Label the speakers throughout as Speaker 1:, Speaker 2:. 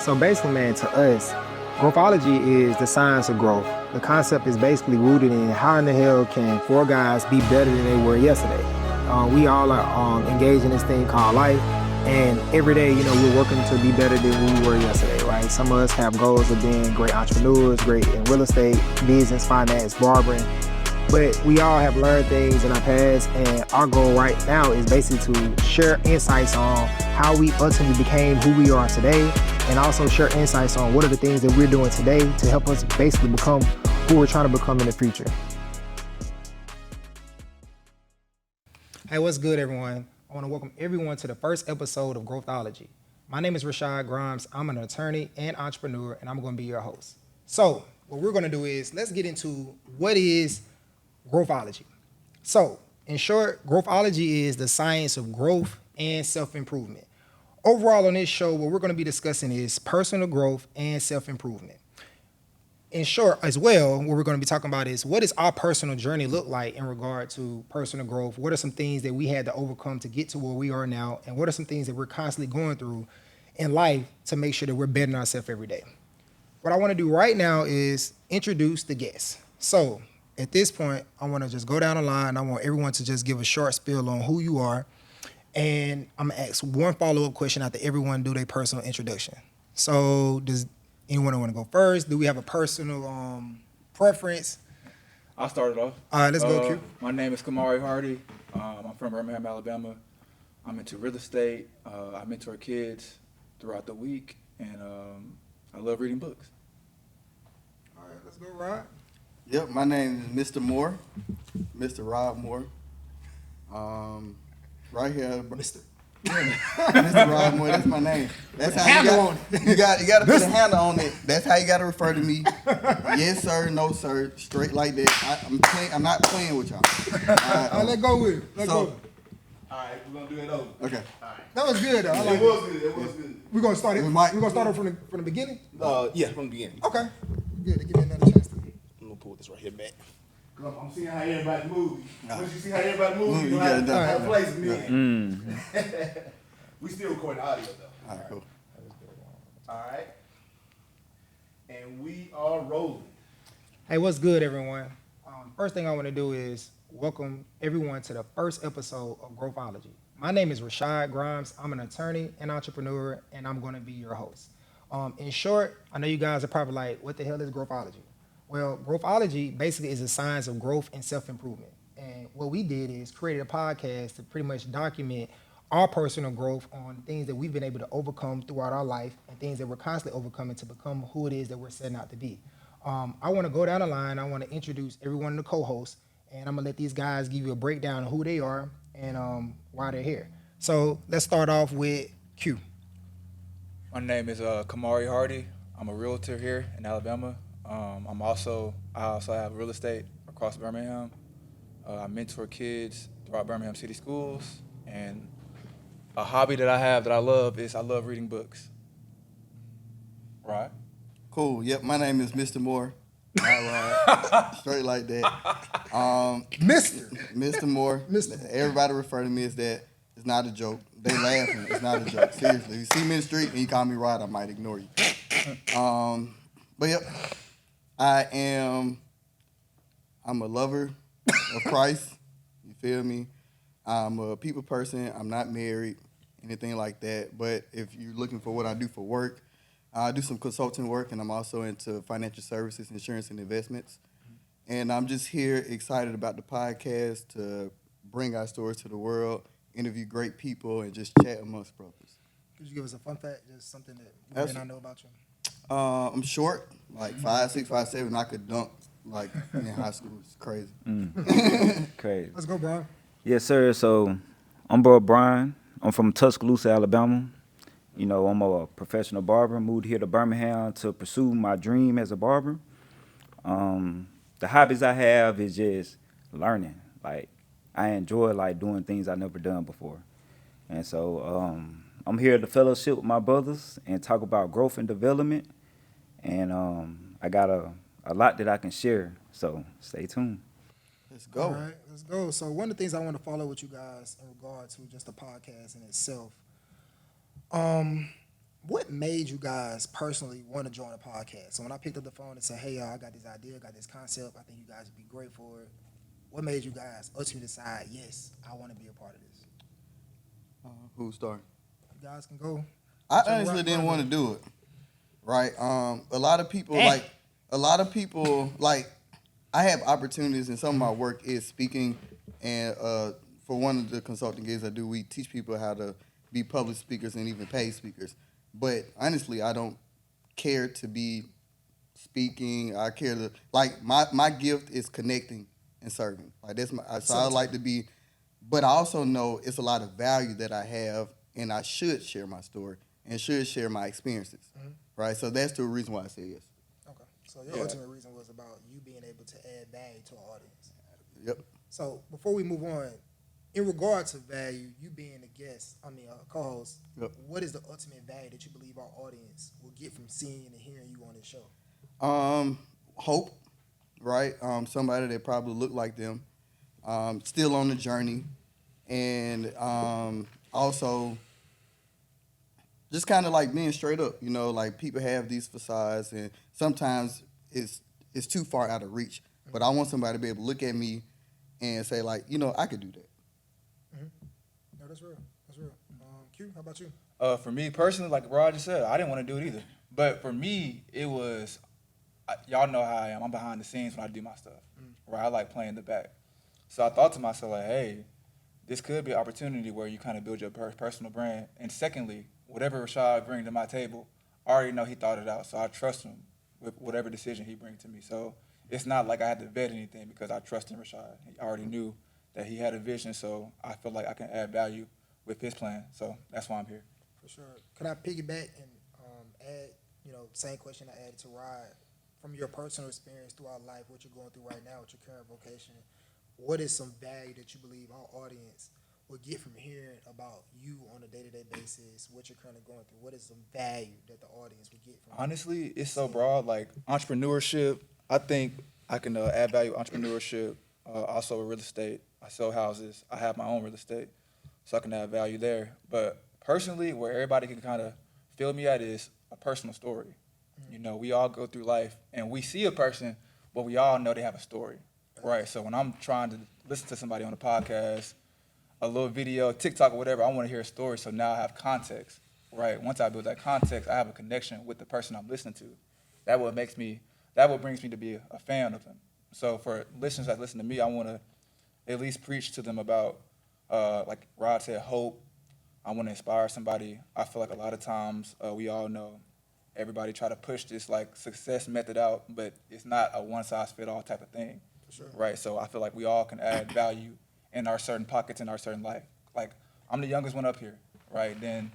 Speaker 1: So basically, man, to us, Growthology is the science of growth. The concept is basically rooted in how in the hell can four guys be better than they were yesterday. We all are engaged in this thing called life, and every day, we're working to be better than we were yesterday, right? Some of us have goals of being great entrepreneurs, great in real estate, business, finance, barbering, but we all have learned things in our past, and our goal right now is basically to share insights on how we ultimately became who we are today, and also share insights on what are the things that we're doing today to help us basically become who we're trying to become in the future. Hey, what's good, everyone? I want to welcome everyone to the first episode of Growthology. My name is Rashad Grimes. I'm an attorney and entrepreneur, and I'm going to be your host. So what we're going to do is let's get into what is Growthology. So in short, Growthology is the science of growth and self-improvement. Overall on this show, what we're going to be discussing is personal growth and self-improvement. In short, as well, what we're going to be talking about is what does our personal journey look like in regard to personal growth? What are some things that we had to overcome to get to where we are now? And what are some things that we're constantly going through in life to make sure that we're bettering ourselves every day? What I want to do right now is introduce the guests. So at this point, I want to just go down the line. I want everyone to just give a short spiel on who you are. And I'm going to ask one follow-up question after everyone do their personal introduction. So does anyone want to go first? Do we have a personal preference?
Speaker 2: I'll start it off.
Speaker 1: All right, let's go, Q.
Speaker 2: My name is Kamari Hardy. I'm from Birmingham, Alabama. I'm into real estate. I mentor kids throughout the week, and I love reading books.
Speaker 1: All right, let's go, Rod.
Speaker 3: Yep, my name is Mr. Moore, Mr. Rob Moore. Right here,
Speaker 1: Mr.
Speaker 3: Mr. Rob Moore. That's my name. That's how you got to put a handle on it. That's how you got to refer to me. Yes, sir. No, sir. Straight like that. I'm not playing with y'all.
Speaker 1: All right, let's go with it. Let's go.
Speaker 4: All right, we're gonna do it over.
Speaker 3: Okay.
Speaker 4: All right.
Speaker 1: That was good, though. I like
Speaker 4: It was good. It was good.
Speaker 1: We're gonna start it. We're gonna start it from the beginning.
Speaker 4: Yeah, from the beginning.
Speaker 1: Okay. Good. To give me another chance to.
Speaker 4: I'm gonna pull this right here back. I'm seeing how everybody moves. Once you see how everybody moves,
Speaker 3: Move,
Speaker 4: you know
Speaker 3: you
Speaker 4: how
Speaker 3: gotta
Speaker 4: to
Speaker 3: do it.
Speaker 4: place them in. We still recording audio though.
Speaker 3: All right, cool.
Speaker 4: All right. And we are rolling.
Speaker 1: Hey, what's good, everyone? First thing I want to do is welcome everyone to the first episode of Growthology. My name is Rashad Grimes. I'm an attorney and entrepreneur, and I'm going to be your host. In short, I know you guys are probably like, what the hell is Growthology? Well, Growthology basically is a science of growth and self-improvement. And what we did is created a podcast to pretty much document our personal growth on things that we've been able to overcome throughout our life and things that we're constantly overcoming to become who it is that we're setting out to be. I want to go down the line. I want to introduce everyone to the co-hosts, and I'm going to let these guys give you a breakdown of who they are and why they're here. So let's start off with Q.
Speaker 2: My name is Kamari Hardy. I'm a realtor here in Alabama. I also have real estate across Birmingham. I mentor kids throughout Birmingham City schools, and a hobby that I have that I love is I love reading books. Right?
Speaker 3: Cool. Yep, my name is Mr. Moore. All right. Straight like that. Mr. Moore.
Speaker 1: Mr.
Speaker 3: Everybody refer to me as that. It's not a joke. They laughing. It's not a joke. Seriously. If you see me in the street and you call me Rod, I might ignore you. But yep, I'm a lover of Christ. You feel me? I'm a people person. I'm not married, anything like that. But if you're looking for what I do for work, I do some consulting work, and I'm also into financial services, insurance, and investments. And I'm just here excited about the podcast to bring our stories to the world, interview great people, and just chat amongst brothers.
Speaker 1: Could you give us a fun fact, just something that we may not know about you?
Speaker 3: I'm short, like 5'6", 5'7". I could dunk like in high school. It's crazy.
Speaker 5: Crazy.
Speaker 1: Let's go, Brian.
Speaker 5: Yes, sir. So I'm Bro Brian. I'm from Tuscaloosa, Alabama. You know, I'm a professional barber. Moved here to Birmingham to pursue my dream as a barber. The hobbies I have is just learning. Like, I enjoy like doing things I've never done before. And so I'm here to fellowship with my brothers and talk about growth and development. And I got a lot that I can share. So stay tuned.
Speaker 3: Let's go.
Speaker 1: All right, let's go. So one of the things I want to follow with you guys in regard to just the podcast in itself, what made you guys personally want to join a podcast? So when I picked up the phone and said, "Hey, y'all, I got this idea, I got this concept. I think you guys would be great for it." What made you guys ultimately decide, "Yes, I want to be a part of this"?
Speaker 3: Who started?
Speaker 1: You guys can go.
Speaker 3: I
Speaker 1: Turn
Speaker 3: honestly
Speaker 1: right
Speaker 3: didn't
Speaker 1: around.
Speaker 3: want to do it. Right. A lot of people
Speaker 1: Damn.
Speaker 3: like I have opportunities, and some of my work is speaking. And for one of the consulting gigs I do, we teach people how to be public speakers and even paid speakers. But honestly, I don't care to be speaking. I care to like my gift is connecting and serving. Like that's my so I like to be. But I also know it's a lot of value that I have, and I should share my story and should share my experiences. Right. So that's the reason why I say yes.
Speaker 1: Okay. So your ultimate reason was about you being able to add value to our audience.
Speaker 3: Yep.
Speaker 1: So before we move on, in regard to value, you being a guest, a co-host,
Speaker 3: Yep.
Speaker 1: what is the ultimate value that you believe our audience will get from seeing and hearing you on this show?
Speaker 3: Hope, right? Somebody that probably looked like them, still on the journey, and also just kind of like being straight up. You know, like people have these facades, and sometimes it's too far out of reach. But I want somebody to be able to look at me and say, like, you know, I could do that.
Speaker 1: No, that's real. That's real. Q, how about you?
Speaker 2: For me personally, like Rod just said, I didn't want to do it either. But for me, it was, y'all know how I am. I'm behind the scenes when I do my stuff, right? I like playing the back. So I thought to myself, like, hey, this could be an opportunity where you kind of build your personal brand. And secondly, whatever Rashad brings to my table, I already know he thought it out. So I trust him with whatever decision he brings to me. So it's not like I had to vet anything because I trust in Rashad. He already knew that he had a vision, so I feel like I can add value with his plan. So that's why I'm here.
Speaker 1: For sure. Could I piggyback and add, same question I added to Rod, from your personal experience throughout life, what you're going through right now with your current vocation, what is some value that you believe our audience will get from hearing about you on a day-to-day basis, what you're currently going through? What is some value that the audience will get from
Speaker 2: Honestly, it's so broad. Like entrepreneurship, I think I can add value entrepreneurship. Also real estate. I sell houses. I have my own real estate, so I can add value there. But personally, where everybody can kind of feel me at is a personal story. You know, we all go through life and we see a person, but we all know they have a story, right? So when I'm trying to listen to somebody on a podcast, a little video, TikTok or whatever, I want to hear a story. So now I have context, right? Once I build that context, I have a connection with the person I'm listening to. That what brings me to be a fan of them. So for listeners that listen to me, I want to at least preach to them about, like Rod said, hope. I want to inspire somebody. I feel like a lot of times we all know everybody try to push this like success method out, but it's not a one-size-fit-all type of thing, right? So I feel like we all can add value in our certain pockets in our certain life. Like I'm the youngest one up here, right? Then,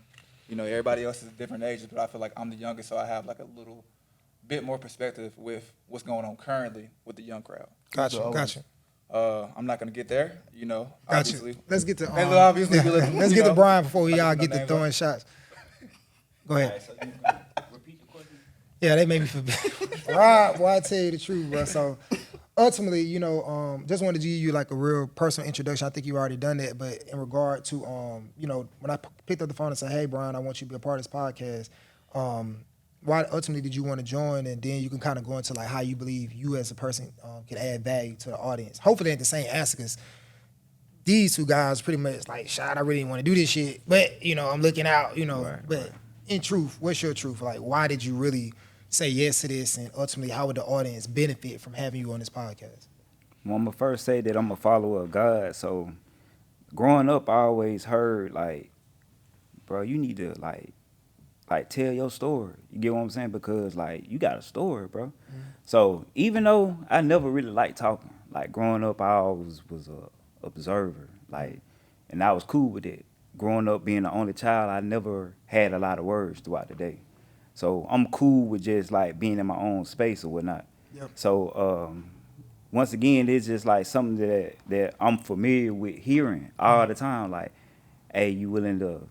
Speaker 2: everybody else is different ages, but I feel like I'm the youngest, so I have like a little bit more perspective with what's going on currently with the young crowd.
Speaker 1: Gotcha.
Speaker 2: I'm not gonna get there,
Speaker 1: Gotcha.
Speaker 2: obviously.
Speaker 1: Let's get to
Speaker 2: Obviously,
Speaker 1: let's get to Brian before we all
Speaker 2: no
Speaker 1: get to
Speaker 2: names
Speaker 1: throwing
Speaker 2: out.
Speaker 1: shots. Go ahead.
Speaker 5: So you can repeat the question?
Speaker 1: Yeah, they made me feel bad. Rob, well, I tell you the truth, bro. So ultimately, just wanted to give you like a real personal introduction. I think you already done that, but in regard to, when I picked up the phone and said, "Hey, Brian, I want you to be a part of this podcast," why ultimately did you want to join? And then you can kind of go into like how you believe you as a person can add value to the audience. Hopefully, at the same answer, because these two guys pretty much like, "Shot, I really want to do this shit," but I'm looking out, But in truth, what's your truth? Like, why did you really say yes to this, and ultimately, how would the audience benefit from having you on this podcast?
Speaker 5: Well, I'm gonna first say that I'm a follower of God. So growing up, I always heard like, bro, you need to like tell your story. You get what I'm saying? Because like you got a story, bro. So even though I never really liked talking, like growing up, I always was a observer, like, and I was cool with it. Growing up, being the only child, I never had a lot of words throughout the day. So I'm cool with just like being in my own space or whatnot.
Speaker 1: Yep.
Speaker 5: So once again, it's just like something that I'm familiar with hearing all the time. Like, hey, you willing to,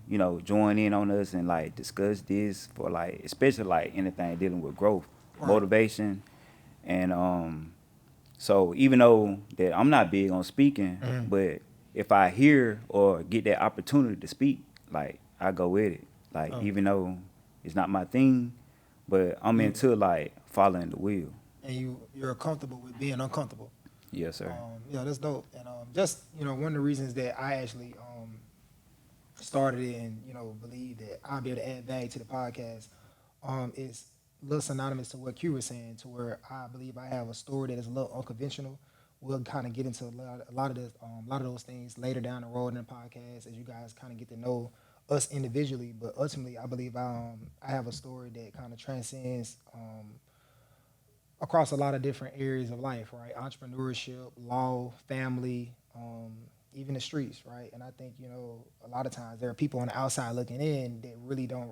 Speaker 5: join in on us and like discuss this for like, especially like anything dealing with growth,
Speaker 1: Right.
Speaker 5: motivation. And so even though that I'm not big on speaking, but if I hear or get that opportunity to speak, like I go with it. Like even though it's not my thing, but I'm
Speaker 1: Mm.
Speaker 5: into like following the wheel.
Speaker 1: And you're comfortable with being uncomfortable.
Speaker 5: Yes, sir.
Speaker 1: Yeah, that's dope. And just one of the reasons that I actually started it and believe that I'll be able to add value to the podcast is a little synonymous to what Q was saying, to where I believe I have a story that is a little unconventional. We'll kind of get into a lot of those things later down the road in the podcast as you guys kind of get to know us individually. But ultimately, I believe I have a story that kind of transcends across a lot of different areas of life, right? Entrepreneurship, law, family, even the streets, right? And I think, a lot of times there are people on the outside looking in that really don't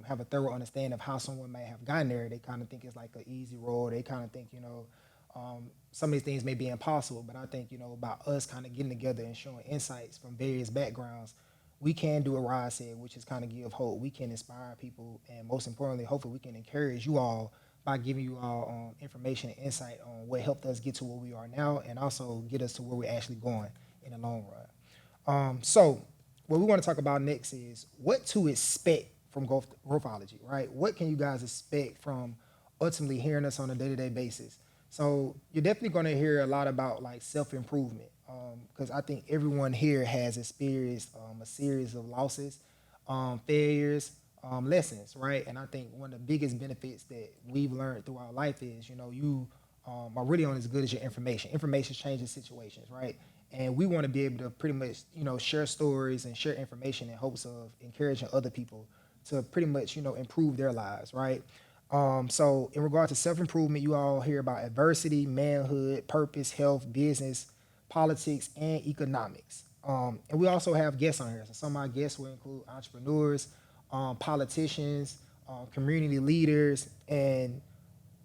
Speaker 1: have a thorough understanding of how someone may have gotten there. They kind of think it's like an easy road. They kind of think, some of these things may be impossible, but I think, about us kind of getting together and showing insights from various backgrounds, we can do what Rod said, which is kind of give hope. We can inspire people, and most importantly, hopefully we can encourage you all by giving you all information and insight on what helped us get to where we are now and also get us to where we're actually going in the long run. So what we want to talk about next is what to expect from Growthology, right? What can you guys expect from ultimately hearing us on a day-to-day basis? So you're definitely going to hear a lot about like self-improvement because I think everyone here has experienced a series of losses, failures, lessons, right? And I think one of the biggest benefits that we've learned through our life is, you are really only as good as your information. Information changes situations, right? And we want to be able to pretty much, share stories and share information in hopes of encouraging other people to pretty much, improve their lives, right? So in regard to self-improvement, you all hear about adversity, manhood, purpose, health, business, politics, and economics. And we also have guests on here. So some of our guests will include entrepreneurs, politicians, community leaders, and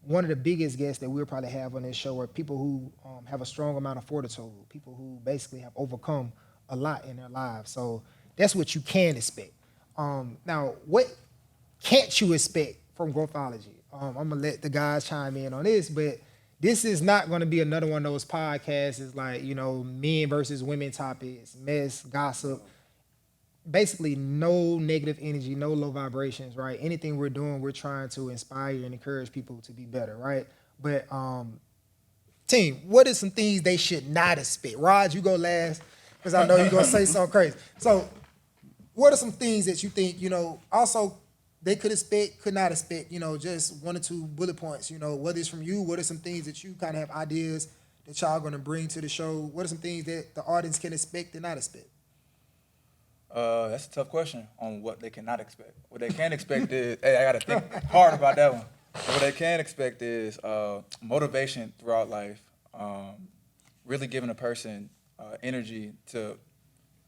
Speaker 1: one of the biggest guests that we'll probably have on this show are people who have a strong amount of fortitude, people who basically have overcome a lot in their lives. So that's what you can expect. Now, what can't you expect from Growthology? I'm gonna let the guys chime in on this, but this is not gonna be another one of those podcasts. It's like men versus women topics, mess, gossip. Basically, no negative energy, no low vibrations, right? Anything we're doing, we're trying to inspire and encourage people to be better, right? But team, what are some things they should not expect? Rod, you go last because I know you're gonna say something crazy. So what are some things that you think, also they could expect, could not expect, just one or two bullet points, whether it's from you, what are some things that you kind of have ideas that y'all gonna bring to the show? What are some things that the audience can expect and not expect?
Speaker 2: That's a tough question on what they cannot expect. What they can expect is, hey, I got to think hard about that one. What they can expect is motivation throughout life, really giving a person energy to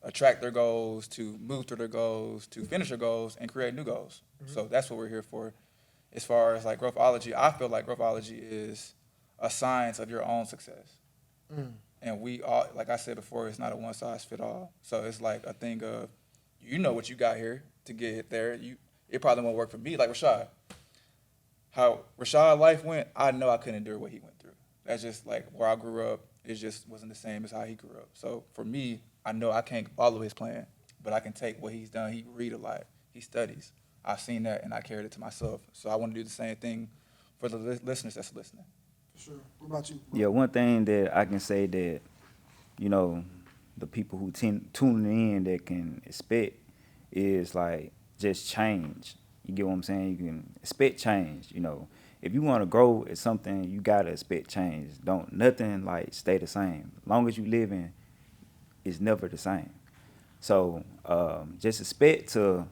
Speaker 2: attract their goals, to move through their goals, to finish their goals, and create new goals. Mm-hmm. So that's what we're here for. As far as like Growthology, I feel like Growthology is a science of your own success. Mm. And we all, like I said before, it's not a one-size-fit-all. So it's like a thing of, what you got here to get there. It probably won't work for me. Like Rashad, how Rashad's life went, I know I couldn't endure what he went through. That's just like where I grew up. It just wasn't the same as how he grew up. So for me, I know I can't follow his plan, but I can take what he's done. He read a lot. He studies. I've seen that, and I carried it to myself. So I want to do the same thing for the listeners that's listening.
Speaker 1: Sure. What about you?
Speaker 5: Yeah, one thing that I can say that, the people who tuning in that can expect is like just change. You get what I'm saying? You can expect change. If you want to grow at something, you gotta expect change. Don't nothing like stay the same. As long as you living, it's never the same. So just expect to,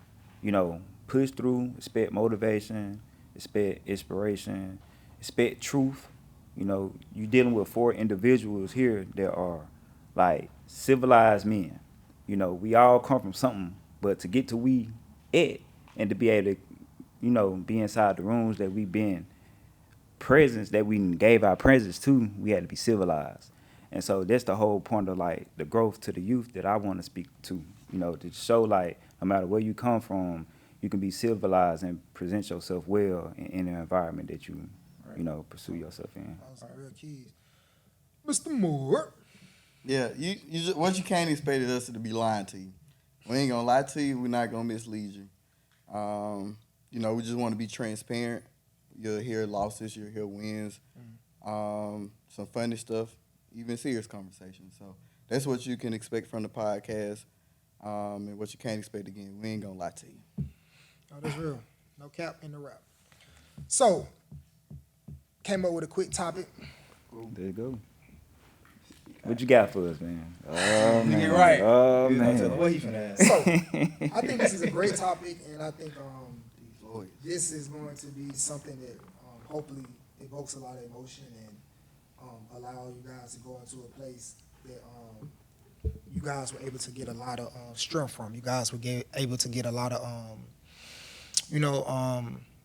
Speaker 5: push through. Expect motivation. Expect inspiration. Expect truth. You dealing with 4 individuals here that are like civilized men. We all come from something, but to get to we at and to be able to, be inside the rooms that we've been, presence that we gave our presence to, we had to be civilized. And so that's the whole point of like the growth to the youth that I want to speak to, to show like no matter where you come from, you can be civilized and present yourself well in an environment that you pursue yourself in.
Speaker 1: Those are real keys. Mr. Moore.
Speaker 3: Yeah, what you can't expect is us to be lying to you. We ain't gonna lie to you. We're not gonna mislead you. we just want to be transparent. You'll hear losses, you'll hear wins, some funny stuff, even serious conversations. So that's what you can expect from the podcast, and what you can't expect again. We ain't gonna lie to you.
Speaker 1: Oh, that's real. No cap in the rap. So, came up with a quick topic.
Speaker 5: There you go. What you got for us, man? Oh, man.
Speaker 2: Get right.
Speaker 5: Oh,
Speaker 2: He's gonna tell
Speaker 5: man.
Speaker 2: him what he finna ask.
Speaker 1: So, I think this is a great topic, and I think
Speaker 3: Lawyers.
Speaker 1: this is going to be something that hopefully evokes a lot of emotion and allow you guys to go into a place that you guys were able to get a lot of strength from. You guys were able to get a lot of,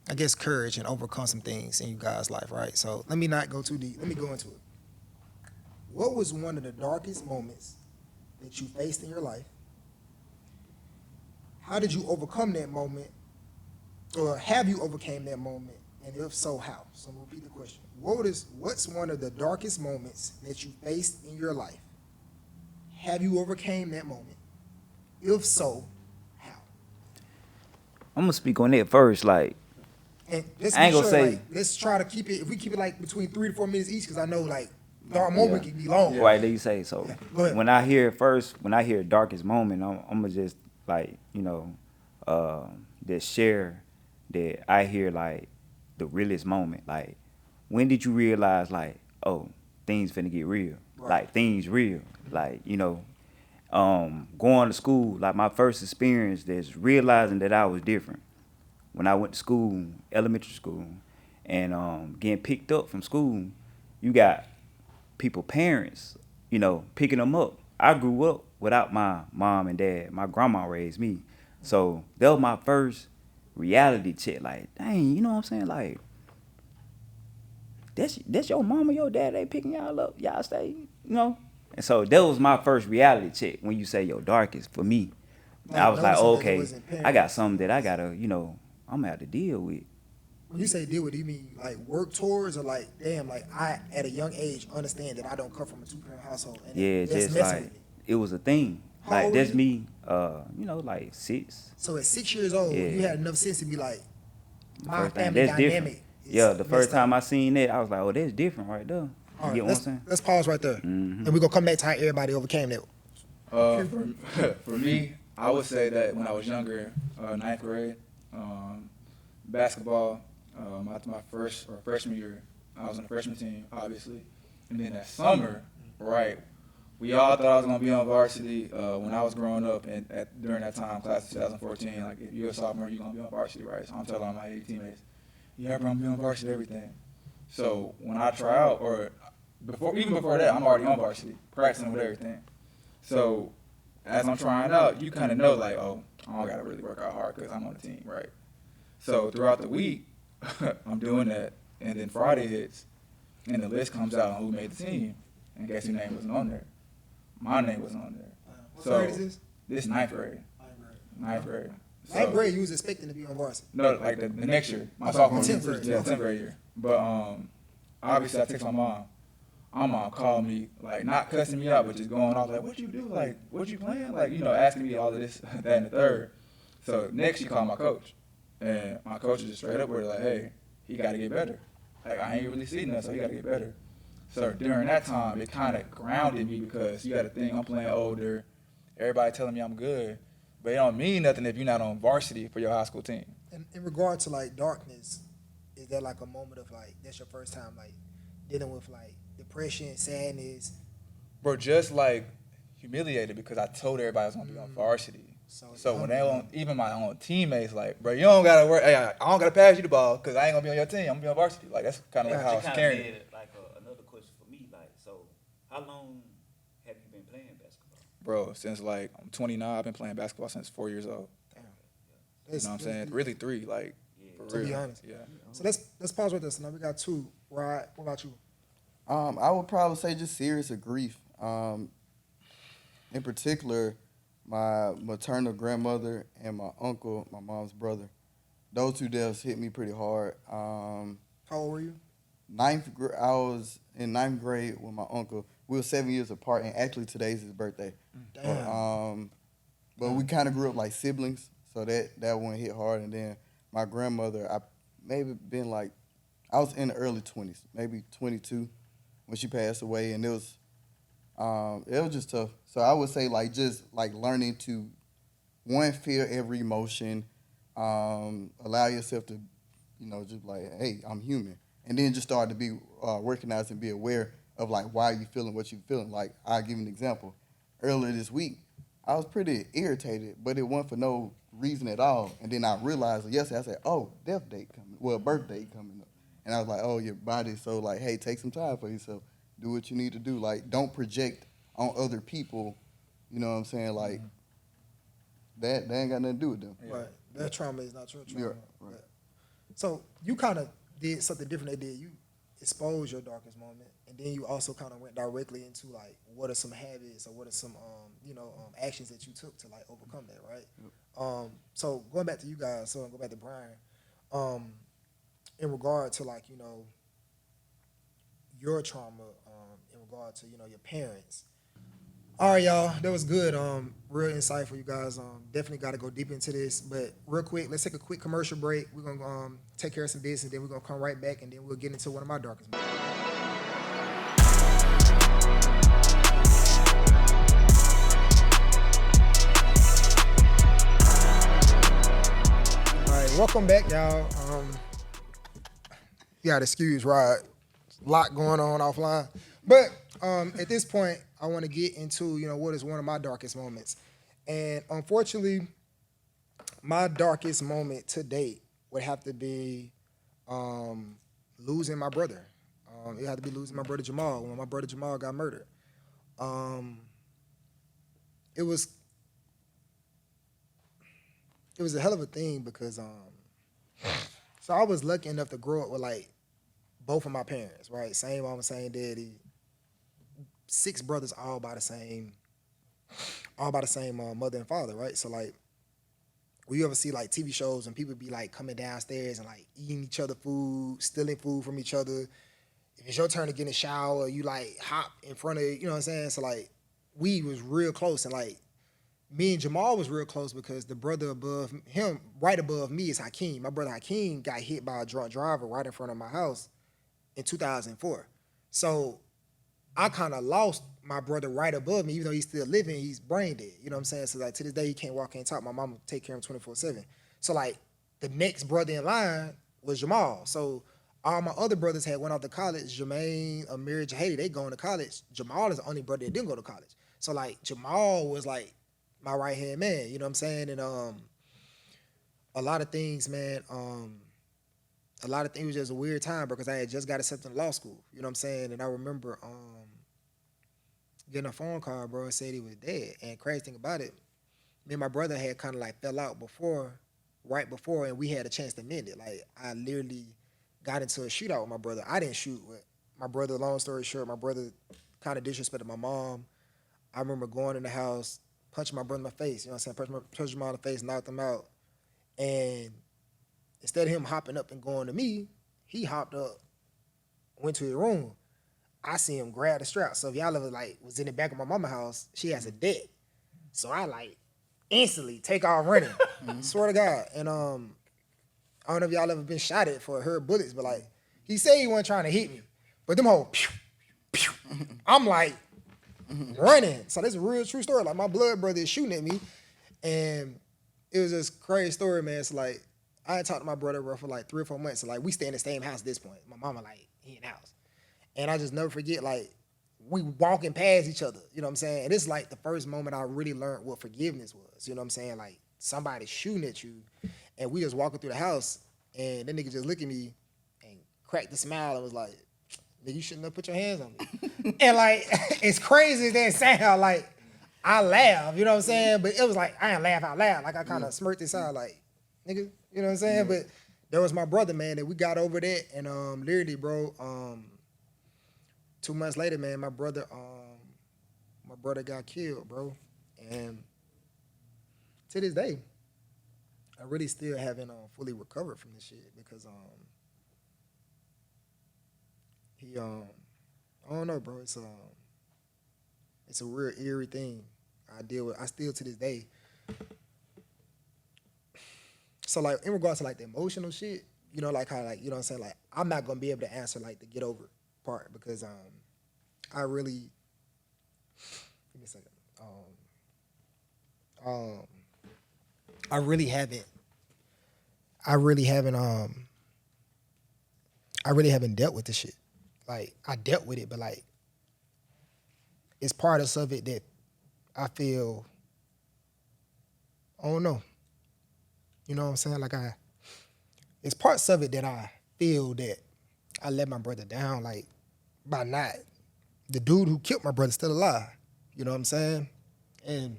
Speaker 1: I guess, courage and overcome some things in you guys' life, right? So let me not go too deep. Let me go into it. What was one of the darkest moments that you faced in your life? How did you overcome that moment? Or have you overcame that moment? And if so, how? So I'm gonna repeat the question. What's one of the darkest moments that you faced in your life? Have you overcame that moment? If so, how?
Speaker 5: I'm gonna speak on that first. Like,
Speaker 1: And let's
Speaker 5: I ain't
Speaker 1: be
Speaker 5: gonna
Speaker 1: sure,
Speaker 5: say-
Speaker 1: like, let's try to keep it. If we keep it like between 3 to 4 minutes each, because I know like dark moment can be long.
Speaker 5: right, there you say. So
Speaker 1: Go ahead.
Speaker 5: when I hear darkest moment, I'm gonna just like, just share that I hear like the realest moment. Like, when did you realize like, oh, things finna get real?
Speaker 1: Right.
Speaker 5: Like, things real. Like, going to school, like my first experience is realizing that I was different. When I went to school, elementary school, and getting picked up from school, you got people, parents, picking them up. I grew up without my mom and dad. My grandma raised me. So that was my first reality check. Like, dang, you know what I'm saying? Like, that's your mama, your dad, they picking y'all up. Y'all stay, And so that was my first reality check when you say your darkest for me.
Speaker 1: Like,
Speaker 5: I was like,
Speaker 1: noticing that it
Speaker 5: okay,
Speaker 1: wasn't
Speaker 5: I got
Speaker 1: parents.
Speaker 5: something that I gotta, I'm gonna have to deal with.
Speaker 1: When you say deal with, do you mean like work towards, or like, damn, like I at a young age understand that I don't come from a 2-parent household, and
Speaker 5: Yeah,
Speaker 1: that's
Speaker 5: just
Speaker 1: messing
Speaker 5: like
Speaker 1: with me.
Speaker 5: it was a thing.
Speaker 1: How
Speaker 5: Like,
Speaker 1: old
Speaker 5: that's
Speaker 1: were you?
Speaker 5: me, like 6.
Speaker 1: So at 6 years old,
Speaker 5: Yeah.
Speaker 1: you had enough sense to be like, my
Speaker 5: First thing,
Speaker 1: family
Speaker 5: that's
Speaker 1: dynamic.
Speaker 5: different. Yeah, the first time
Speaker 1: I
Speaker 5: I seen that, I was like, oh, that's different right there. You
Speaker 1: All right,
Speaker 5: get what I'm saying?
Speaker 1: let's pause right there,
Speaker 5: Mhm.
Speaker 1: and we're gonna come back to how everybody overcame that.
Speaker 2: For me, I would say that when I was younger, ninth grade, basketball, my first or freshman year, I was on the freshman team, obviously. And then that summer, right, we all thought I was going to be on varsity when I was growing up. And during that time, class of 2014, like, if you're a sophomore, you're going to be on varsity, right? So I'm telling all my 80 teammates, yeah, bro, I'm going to be on varsity, everything. So when I try out, or even before that, I'm already on varsity, practicing with everything. So as I'm trying out, you kind of know, like, oh, I don't got to really work out hard because I'm on the team, right? So throughout the week, I'm doing that, and then Friday hits, and the list comes out on who made the team, and guess whose name wasn't on there? My name wasn't on there.
Speaker 1: What
Speaker 2: So
Speaker 1: grade is this?
Speaker 2: this ninth grade. Ninth grade.
Speaker 1: Ninth grade, you was expecting to be on varsity.
Speaker 2: No, like the next year, my sophomore year.
Speaker 1: 10th grade.
Speaker 2: Yeah, 10th grade year. But obviously I text my mom. My mom called me, like, not cussing me out, but just going off, like, what you do? Like, what you playing? Like, asking me all of this, that, and the third. So next she called my coach. And my coach is just straight up with her, like, hey, he got to get better. Like, I ain't really seen that, so he got to get better. So during that time, it kind of grounded me because you got to think I'm playing older. Everybody telling me I'm good. But it don't mean nothing if you're not on varsity for your high school team.
Speaker 1: And in regard to like darkness, is that like a moment of like, that's your first time like dealing with like depression, sadness?
Speaker 2: Bro, just like humiliated because I told everybody I was going to be on varsity. So when they on, even my own teammates, like, bro, you don't gotta worry. Hey, I don't gotta pass you the ball because I ain't gonna be on your team. I'm gonna be on varsity. Like, that's kind of like how I was carrying it.
Speaker 5: Like another question for me, like, so how long have you been playing basketball?
Speaker 2: Bro, since like I'm 29, I've been playing basketball since 4 years old. You know what I'm saying? Really 3, like, for
Speaker 1: To
Speaker 2: real.
Speaker 1: be honest.
Speaker 2: Yeah.
Speaker 1: So let's pause with this. So now we got 2. Right? What about you?
Speaker 3: I would probably say just serious of grief. In particular, my maternal grandmother and my uncle, my mom's brother. Those 2 deaths hit me pretty hard.
Speaker 1: How old were you?
Speaker 3: I was in 9th grade with my uncle. We were 7 years apart, and actually today's his birthday.
Speaker 1: Damn.
Speaker 3: But we kind of grew up like siblings, so that one hit hard. And then my grandmother, I maybe been like, I was in the early 20s, maybe 22 when she passed away, and it was just tough. So I would say like just like learning to one, feel every emotion, allow yourself to, just like, hey, I'm human, and then just start to be recognize and be aware of like why you feeling what you feeling. Like I'll give you an example. Earlier this week, I was pretty irritated, but it wasn't for no reason at all. And then I realized yesterday, I said, oh, death date coming, well, birthday coming up. And I was like, oh, your body's so like, hey, take some time for yourself. Do what you need to do. Like, don't project on other people, you know what I'm saying? Like, that ain't got nothing to do with them.
Speaker 2: Yeah.
Speaker 1: Right. That trauma is not your trauma.
Speaker 3: Yeah, right.
Speaker 1: So you kind of did something different they did. You exposed your darkest moment, and then you also kind of went directly into like what are some habits or what are some actions that you took to like overcome that, right?
Speaker 3: Yep.
Speaker 1: So going back to you guys, so go back to Brian, in regard to like your trauma, in regard to your parents. All right, y'all, that was good. Real insightful, you guys. Definitely got to go deep into this. But real quick, let's take a quick commercial break. We're gonna take care of some business, and then we're gonna come right back, and then we'll get into one of my darkest moments. All right, welcome back, y'all. You gotta excuse Rod. A lot going on offline, but at this point, I want to get into what is one of my darkest moments, and unfortunately, my darkest moment to date would have to be losing my brother. It had to be losing my brother Jamal when my brother Jamal got murdered. Um, it was a hell of a thing because so I was lucky enough to grow up with like both of my parents, right? Same mama, same daddy. 6 brothers, all by the same mother and father, right? So like, when you ever see like TV shows and people be like coming downstairs and like eating each other food, stealing food from each other. If it's your turn to get in the shower, you like hop in front of, you know what I'm saying? So like, we was real close, and like me and Jamal was real close because the brother above him, right above me, is Hakeem. My brother Hakeem got hit by a drunk driver right in front of my house in 2004. So I kind of lost my brother right above me, even though he's still living, he's brain dead. You know what I'm saying? So like to this day, he can't walk, can't talk. My mama take care of him 24/7. So like the next brother in line was Jamal. So all my other brothers had went off to college. Jermaine, Amir, Jahedi, they going to college. Jamal is the only brother that didn't go to college. So like Jamal was like my right hand man. You know what I'm saying? And a lot of things, man. A lot of things was just a weird time because I had just got accepted to law school. You know what I'm saying? And I remember getting a phone call, bro, and said he was dead. And crazy thing about it, me and my brother had kind of like fell out right before, and we had a chance to mend it. Like I literally got into a shootout with my brother. I didn't shoot with my brother. Long story short, my brother kind of disrespected my mom. I remember going in the house, punching my brother in the face. You know what I'm saying? Punching him in the face, knocked him out, and instead of him hopping up and going to me, he hopped up, went to his room. I see him grab the strap. So if y'all ever like was in the back of my mama's house, she has a deck. So I like instantly take off running. Swear to God. And I don't know if y'all ever been shot at for heard bullets, but like he said he wasn't trying to hit me. But them whole pew, pew. I'm like running. So that's a real true story. Like my blood brother is shooting at me. And it was this crazy story, man. So like I had talked to my brother bro, for like 3 or 4 months. So like we stay in the same house at this point. My mama like, he in the house. And I just never forget, like, we walking past each other, you know what I'm saying? And it's like the first moment I really learned what forgiveness was, you know what I'm saying? Like, somebody shooting at you, and we just walking through the house, and that nigga just looked at me and cracked a smile and was like, nigga, you shouldn't have put your hands on me. And like, it's crazy as that sound, like, I laugh, you know what I'm saying? But it was like, I ain't laugh out loud. Like, I kind of smirked inside, like, nigga, you know what I'm saying? But there was my brother, man, that we got over that, and literally, bro, 2 months later, man, my brother got killed, bro. And to this day, I really still haven't fully recovered from this shit because he I don't know, bro. It's a real eerie thing I deal with. I still to this day So like in regards to like the emotional shit, you know, like how like you know what I'm saying, like I'm not gonna be able to answer like the get over it part because I really give me a second. Um I really haven't I really haven't I really haven't dealt with this shit. Like I dealt with it, but like it's parts of it that I feel I don't know. You know what I'm saying? Like it's parts of it that I feel that I let my brother down, like by not the dude who killed my brother still alive. You know what I'm saying? And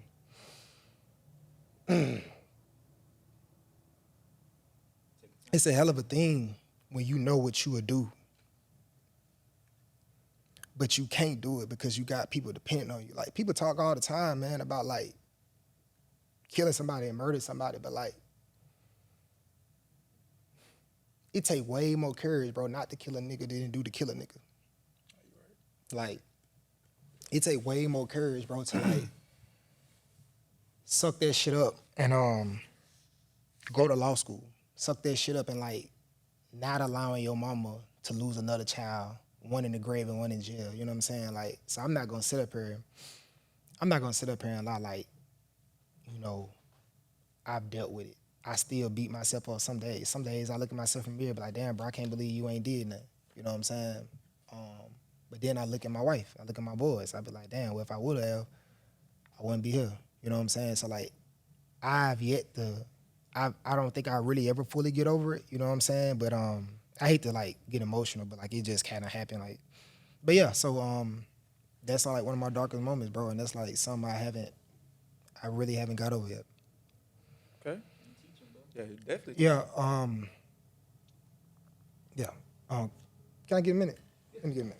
Speaker 1: it's a hell of a thing when you know what you would do, but you can't do it because you got people depending on you. Like people talk all the time, man, about like killing somebody and murdering somebody, but like it take way more courage, bro, not to kill a nigga than do to kill a nigga. Like it take way more courage, bro, to like suck that shit up and go to law school. Suck that shit up and like not allowing your mama to lose another child, one in the grave and one in jail. You know what I'm saying? Like, so I'm not gonna sit up here and lie like, you know, I've dealt with it. I still beat myself up some days. Some days I look at myself in the mirror and be like, damn, bro, I can't believe you ain't did nothing. You know what I'm saying? But then I look at my wife, I look at my boys, I be like, damn, well, if I would have, I wouldn't be here. You know what I'm saying? So like, I don't think I really ever fully get over it. You know what I'm saying? But I hate to like get emotional, but like it just kind of happened. Like, but yeah. So that's like one of my darkest moments, bro, and that's like something I really haven't got over yet.
Speaker 2: Okay. Yeah, definitely.
Speaker 1: Yeah. Yeah. Can I get a minute? Let me get a minute.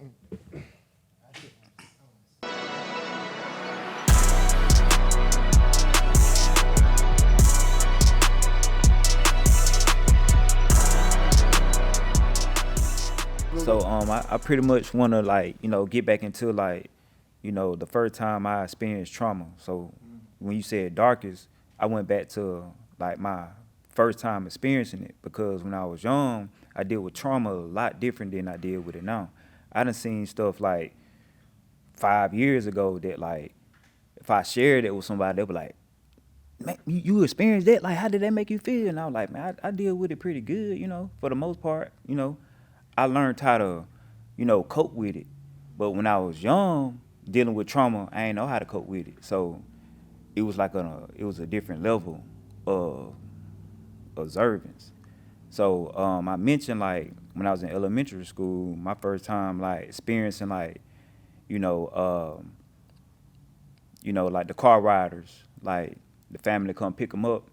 Speaker 5: So I pretty much want to like get back into like the first time I experienced trauma. So when you said darkest, I went back to like my first time experiencing it because when I was young, I deal with trauma a lot different than I deal with it now. I done seen stuff like 5 years ago that like if I shared it with somebody, they'll be like, man, you experienced that? Like, how did that make you feel? And I was like, man, I deal with it pretty good, for the most part, I learned how to, cope with it. But when I was young, dealing with trauma, I ain't know how to cope with it. So it was like it was a different level of observance. So I mentioned like when I was in elementary school, my first time like experiencing like, like the car riders, like the family come pick them up.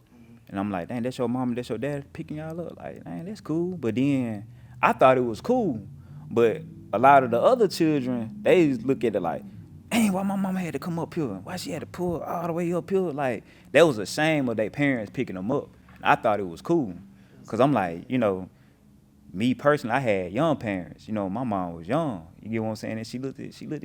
Speaker 5: And I'm like, dang, that's your mom and that's your dad picking y'all up. Like, dang, that's cool. But then I thought it was cool. But a lot of the other children, they look at it like, dang, why my mama had to come up here? Why she had to pull all the way up here? Like, that was a shame of their parents picking them up. And I thought it was cool. Because I'm like, me personally, I had young parents. My mom was young. You get what I'm saying? And she looked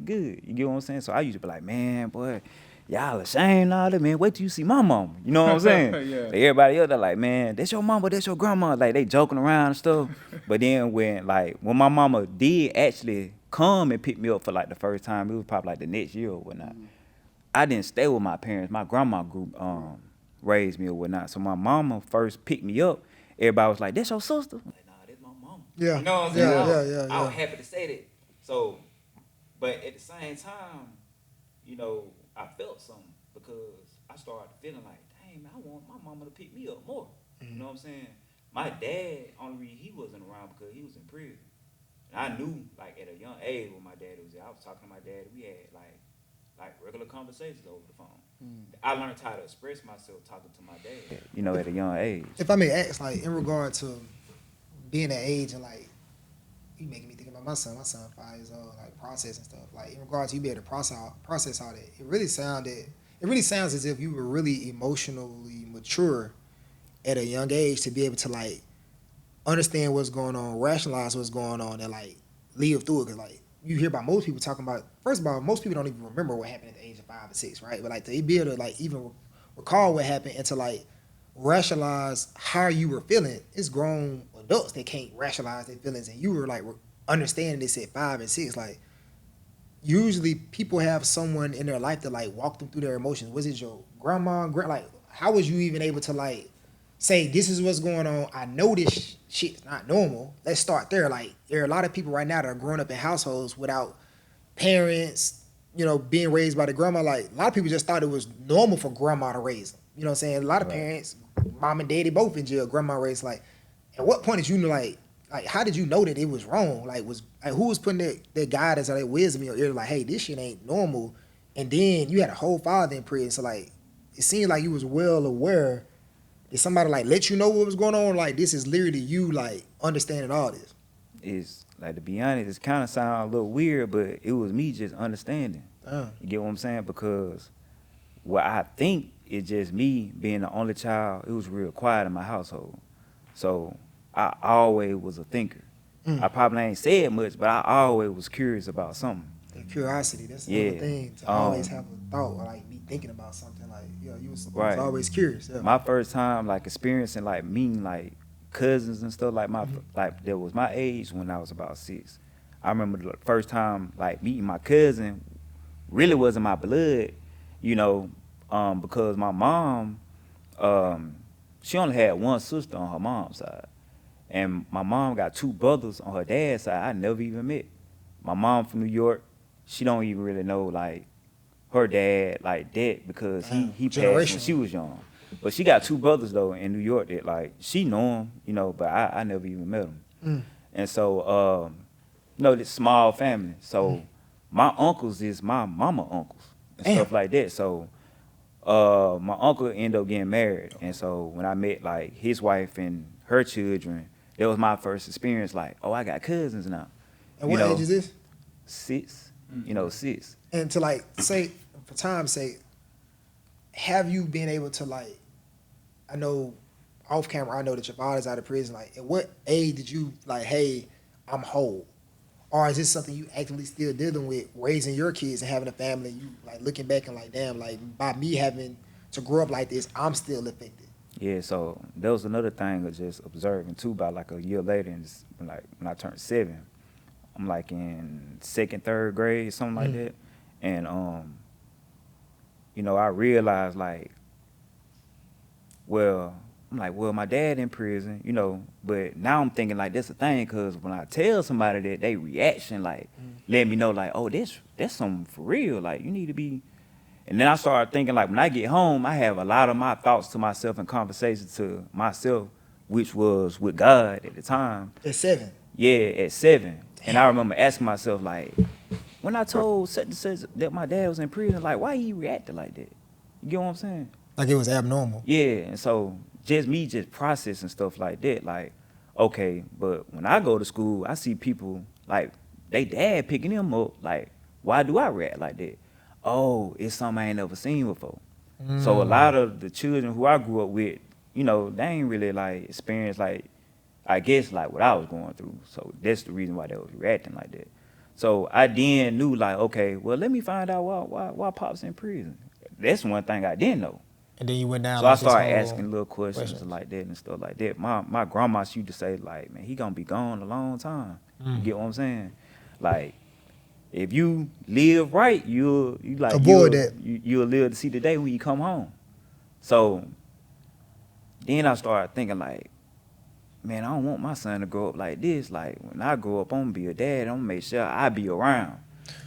Speaker 5: good. You get what I'm saying? So I used to be like, man, boy, y'all ashamed all that, man. Wait till you see my mama. You know what I'm saying?
Speaker 2: Yeah.
Speaker 5: Like, everybody else, they're like, man, that's your mama, that's your grandma. Like, they joking around and stuff. But then when my mama did actually come and pick me up for like the first time, it was probably like the next year or whatnot. I didn't stay with my parents. My grandma group raised me or whatnot. So my mama first picked me up. Everybody was like, that's your sister? I'm like, nah, that's my mama.
Speaker 1: Yeah.
Speaker 5: You know what I'm saying?
Speaker 1: Yeah.
Speaker 5: I was happy to say that. So, but at the same time, I felt something because I started feeling like, dang, man, I want my mama to pick me up more. You know what I'm saying? My dad, only reason he wasn't around because he was in prison. And I knew, like, at a young age when my dad was there, I was talking to my dad, we had, like regular conversations over the phone. I learned how to express myself talking to my dad, at a young age.
Speaker 1: If I may ask, like in regard to being that age and like you making me think about my son 5 years old, like processing stuff. Like in regards to you being able to process all that, it really sounds as if you were really emotionally mature at a young age to be able to like understand what's going on, rationalize what's going on, and like live through it. Cause like you hear about most people talking about, first of all, most people don't even remember what happened at the age of 5 or 6, right? But like to be able to like even recall what happened and to like rationalize how you were feeling. It's grown adults that can't rationalize their feelings, and you were like understanding this at 5 and 6. Like usually people have someone in their life to like walk them through their emotions. Was it your grandma? Like how was you even able to like say this is what's going on? I know this shit's not normal. Let's start there. Like there are a lot of people right now that are growing up in households without parents, you know, being raised by the grandma. Like a lot of people just thought it was normal for grandma to raise them. You know what I'm saying? A lot of parents, mom and daddy both in jail, grandma raised. Like at what point did you know like how did you know that it was wrong? Like who was putting that guidance or that wisdom in your ear like, hey, this shit ain't normal? And then you had a whole father in prison. So like it seemed like you was well aware. Did somebody like let you know what was going on? Like this is literally you like understanding all this.
Speaker 5: It's like, to be honest, it kind of sound a little weird, but it was me just understanding. You get what I'm saying? Because what I think is just me being the only child. It was real quiet in my household, so I always was a thinker. I probably ain't said much, but I always was curious about something.
Speaker 1: That curiosity, that's the other thing. To always have a thought or like be thinking about something. Like you was always curious. Yeah.
Speaker 5: My first time like experiencing like meeting like cousins and stuff like like that was my age when I was about 6. I remember the first time like meeting my cousin really wasn't my blood, you know, because my mom, she only had one sister on her mom's side. And my mom got 2 brothers on her dad's side I never even met. My mom from New York, she don't even really know like her dad like that because he passed when she was young. But she got 2 brothers though in New York that like she know him, you know, but I never even met them. And so you know, this small family. So my uncles is my mama uncles and stuff like that. So my uncle ended up getting married, and so when I met like his wife and her children, that was my first experience. Like, oh, I got cousins now.
Speaker 1: And what age is this?
Speaker 5: 6. You know, 6.
Speaker 1: And to like say, for time's sake, have you been able to like, I know off camera, I know that your father's out of prison. Like, at what age did you like, hey, I'm whole? Or is this something you actively still dealing with, raising your kids and having a family? You like looking back and like, damn, like by me having to grow up like this, I'm still affected.
Speaker 5: Yeah, so that was another thing of just observing too. About like a year later, and like when I turned 7, I'm like in 2nd, 3rd grade, something like that, and you know, I realized like, well, I'm like, well, my dad in prison, you know, but now I'm thinking like that's a thing, because when I tell somebody that, they reaction like let me know like, oh, that's something for real, like you need to be. And then I started thinking like when I get home, I have a lot of my thoughts to myself and conversations to myself, which was with God at the time.
Speaker 1: At 7?
Speaker 5: Yeah, at 7. And I remember asking myself like, when I told such and such that my dad was in prison, like why he reacted like that? You get what I'm saying?
Speaker 1: Like it was abnormal.
Speaker 5: Yeah, and so just me just processing stuff like that, like, okay, but when I go to school, I see people like they dad picking them up, like, why do I react like that? Oh, it's something I ain't never seen before. So a lot of the children who I grew up with, you know, they ain't really like experienced like, I guess like what I was going through. So that's the reason why they was reacting like that. So I then knew like, okay, well let me find out why Pop's in prison. That's one thing I didn't know.
Speaker 1: And then you went down.
Speaker 5: So I started asking little questions like that and stuff like that. My grandma used to say like, man, he gonna be gone a long time. You get what I'm saying? Like, if you live right, you'll live to see the day when you come home. So then I started thinking like, man, I don't want my son to grow up like this. Like when I grow up, I'm gonna be a dad. I'm gonna make sure I be around,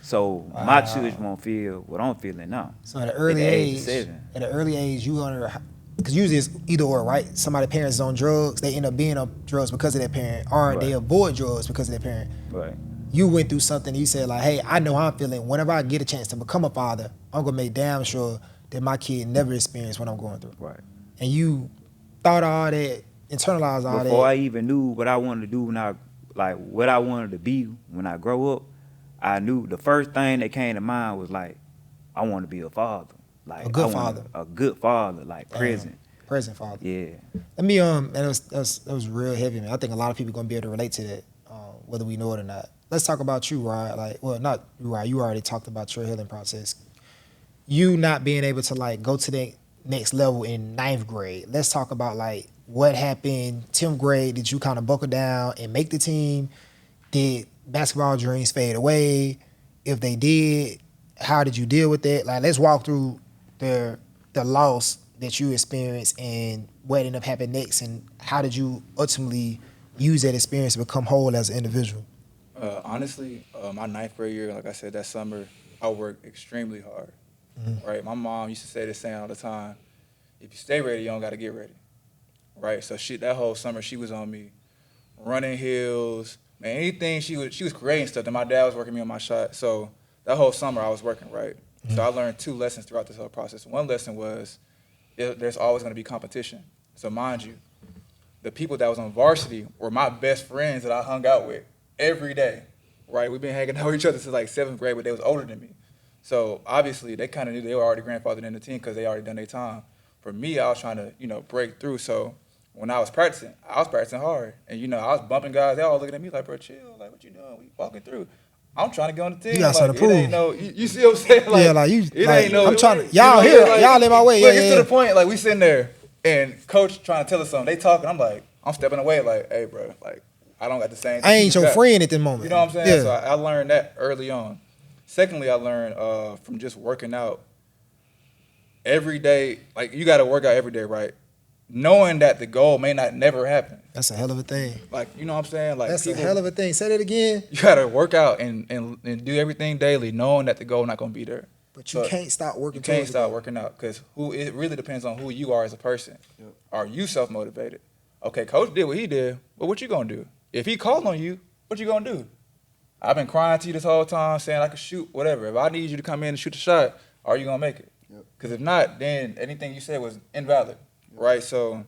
Speaker 5: so my children won't feel what I'm feeling now.
Speaker 1: So at an early age, you gonna, because usually it's either or, right? Somebody's parents is on drugs, they end up being on drugs because of their parent, or they avoid drugs because of their parent.
Speaker 5: Right.
Speaker 1: You went through something, you said like, hey, I know how I'm feeling. Whenever I get a chance to become a father, I'm gonna make damn sure that my kid never experienced what I'm going through.
Speaker 5: Right.
Speaker 1: And you thought all that, internalized all that.
Speaker 5: Before I even knew what I wanted to do what I wanted to be when I grow up, I knew the first thing that came to mind was like, I want to be a father. Like
Speaker 1: a good father.
Speaker 5: A good father, like present.
Speaker 1: Present father.
Speaker 5: Yeah.
Speaker 1: Let me that was real heavy, man. I think a lot of people gonna be able to relate to that, whether we know it or not. Let's talk about you, Rod. Like, well, not you, Rod. You already talked about your healing process. You not being able to like go to that next level in ninth grade. Let's talk about like what happened 10th grade. Did you kind of buckle down and make the team? Did basketball dreams fade away? If they did, how did you deal with that? Like, let's walk through the loss that you experienced and what ended up happening next, and how did you ultimately use that experience to become whole as an individual?
Speaker 2: Honestly, my ninth grade year, like I said, that summer, I worked extremely hard. Right, my mom used to say this saying all the time: "If you stay ready, you don't got to get ready." Right, so that whole summer she was on me, running hills, man, anything she was creating stuff. And my dad was working me on my shot, so that whole summer I was working, right. So I learned 2 lessons throughout this whole process. One lesson was there's always going to be competition. So mind you, the people that was on varsity were my best friends that I hung out with every day, right? We've been hanging out with each other since like 7th grade, but they was older than me. So obviously they kind of knew they were already grandfathered in the team because they already done their time. For me, I was trying to, break through. So when I was practicing hard. And, I was bumping guys. They all looking at me like, bro, chill. Like, what you doing? We walking through. I'm trying to get on the team.
Speaker 1: You got something to prove.
Speaker 2: It ain't no, you see what I'm saying? Like,
Speaker 1: yeah, like you.
Speaker 2: It
Speaker 1: like,
Speaker 2: ain't no.
Speaker 1: I'm trying to. Y'all here.
Speaker 2: Like,
Speaker 1: y'all in my way.
Speaker 2: Look,
Speaker 1: Yeah,
Speaker 2: it's
Speaker 1: yeah.
Speaker 2: to the point. Like we sitting there, and coach trying to tell us something. They talking. I'm like, I'm stepping away. Like, hey, bro. Like, I don't got the same.
Speaker 1: I ain't your friend at the moment.
Speaker 2: You know what I'm saying?
Speaker 1: Yeah.
Speaker 2: So I learned that early on. Secondly, I learned from just working out every day. Like, you got to work out every day, right? Knowing that the goal may not never happen.
Speaker 1: That's a hell of a thing.
Speaker 2: Like, you know what I'm saying? Like,
Speaker 1: That's a hell of a thing. Say that again.
Speaker 2: You got to work out and do everything daily, knowing that the goal not going to be there.
Speaker 1: But you can't stop working.
Speaker 2: You can't stop working out because it really depends on who you are as a person. Yep. Are you self-motivated? Okay, coach did what he did, but what you going to do? If he called on you, what you going to do? I've been crying to you this whole time saying I could shoot, whatever. If I need you to come in and shoot a shot, are you going to make it? Because if not, then anything you said was invalid, right? So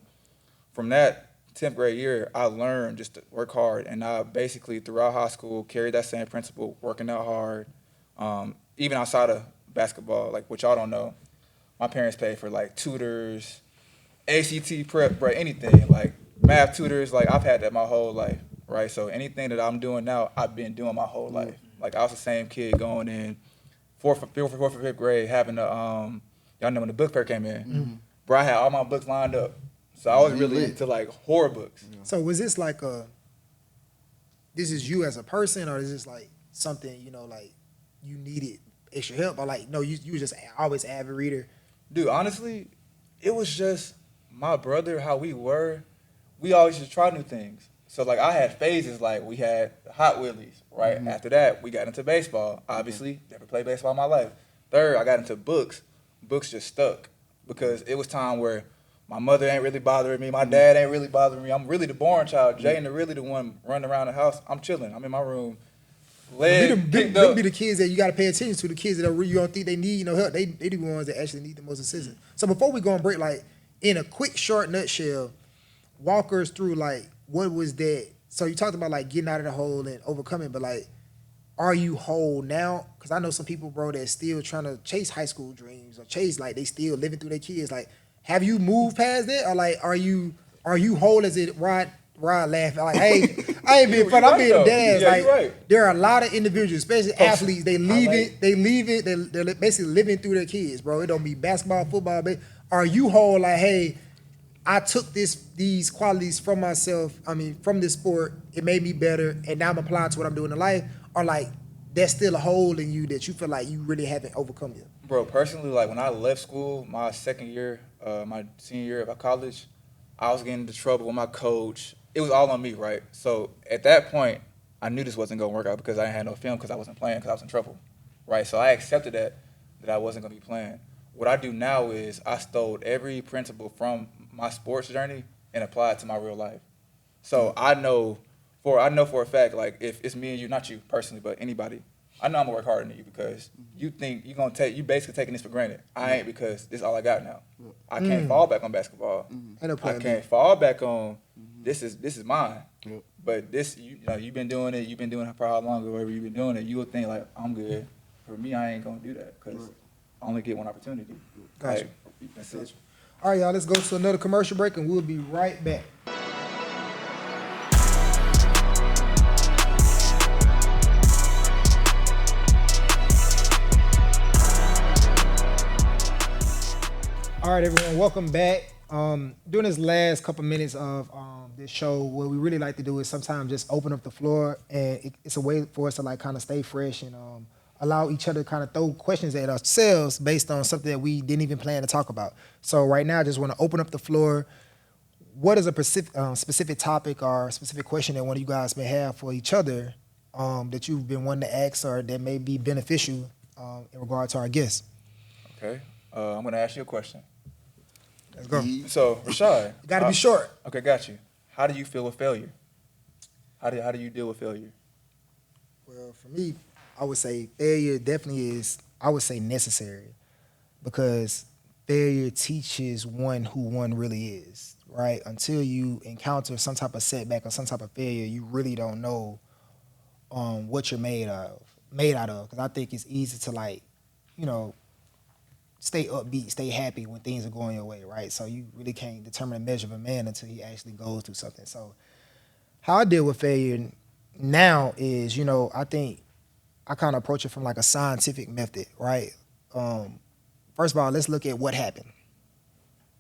Speaker 2: from that 10th grade year, I learned just to work hard. And I basically, throughout high school, carried that same principle, working out hard, even outside of basketball, like what y'all don't know. My parents paid for like tutors, ACT prep, bro, anything, like math tutors. Like I've had that my whole life, right? So anything that I'm doing now, I've been doing my whole life. Like I was the same kid going in fourth or fifth grade, having the y'all know when the book fair came in, bro, I had all my books lined up. So I was really into like horror books.
Speaker 1: So was this like this is you as a person, or is this like something, like you needed extra help, or like, no, you were just always an avid reader?
Speaker 2: Dude, honestly, it was just my brother, how we were. We always just try new things. So like I had phases, like we had Hot Wheelies, right? After that, we got into baseball. Obviously, never played baseball in my life. Third, I got into books. Books just stuck because it was time where my mother ain't really bothering me. My dad ain't really bothering me. I'm really the boring child. Jay ain't really the one running around the house. I'm chilling. I'm in my room.
Speaker 1: Them be the kids that you got to pay attention to. The kids that you don't think they need help. They the ones that actually need the most assistance. So before we go on break, like in a quick, short nutshell, walk us through like what was that. So you talked about like getting out of the hole and overcoming, but like, are you whole now? Because I know some people, bro, that's still trying to chase high school dreams or chase like they still living through their kids. Like, have you moved past that, or like are you whole as it Rod laughing like, hey, I ain't being funny, I'm being dad.
Speaker 2: Yeah,
Speaker 1: like
Speaker 2: right.
Speaker 1: There are a lot of individuals, especially athletes, they're basically living through their kids, bro. It don't be basketball, football, but are you whole like, hey, I took these qualities from myself, from this sport, it made me better, and now I'm applying to what I'm doing in life, or like there's still a hole in you that you feel like you really haven't overcome yet?
Speaker 2: Bro, personally, like when I left school, my second year, my senior year of college, I was getting into trouble with my coach. It was all on me, right? So at that point, I knew this wasn't going to work out because I had no film because I wasn't playing because I was in trouble, right? So I accepted that I wasn't going to be playing. What I do now is I stole every principle from my sports journey and applied it to my real life. So I know for a fact, like if it's me and you, not you personally, but anybody, I know I'm gonna work harder than you because you think you basically taking this for granted. I ain't, because this is all I got now. I can't fall back on basketball. I can't fall back on this is mine. But this, you've been doing it for how long, or whatever you've been doing it, you would think like, I'm good. For me, I ain't gonna do that because I only get one opportunity.
Speaker 1: Gotcha.
Speaker 2: Like, that's it.
Speaker 1: All right, y'all, let's go to another commercial break and we'll be right back. All right, everyone, welcome back. During this last couple minutes of this show, what we really like to do is sometimes just open up the floor, and it's a way for us to like kind of stay fresh and allow each other to kind of throw questions at ourselves based on something that we didn't even plan to talk about. So right now, I just want to open up the floor. What is a specific topic or specific question that one of you guys may have for each other that you've been wanting to ask or that may be beneficial in regard to our guests?
Speaker 2: Okay. I'm gonna ask you a question.
Speaker 1: Let's go.
Speaker 2: So, Rashad,
Speaker 1: Got to be short.
Speaker 2: Okay, got you. How do you feel with failure? How do you deal with failure?
Speaker 1: Well, for me, I would say failure definitely is, I would say, necessary, because failure teaches one who one really is, right? Until you encounter some type of setback or some type of failure, you really don't know what you're made out of. Because I think it's easy to, like, you know, stay upbeat, stay happy when things are going your way, right? So you really can't determine the measure of a man until he actually goes through something. So how I deal with failure now is, you know, I think I kind of approach it from like a scientific method, right? First of all, let's look at what happened,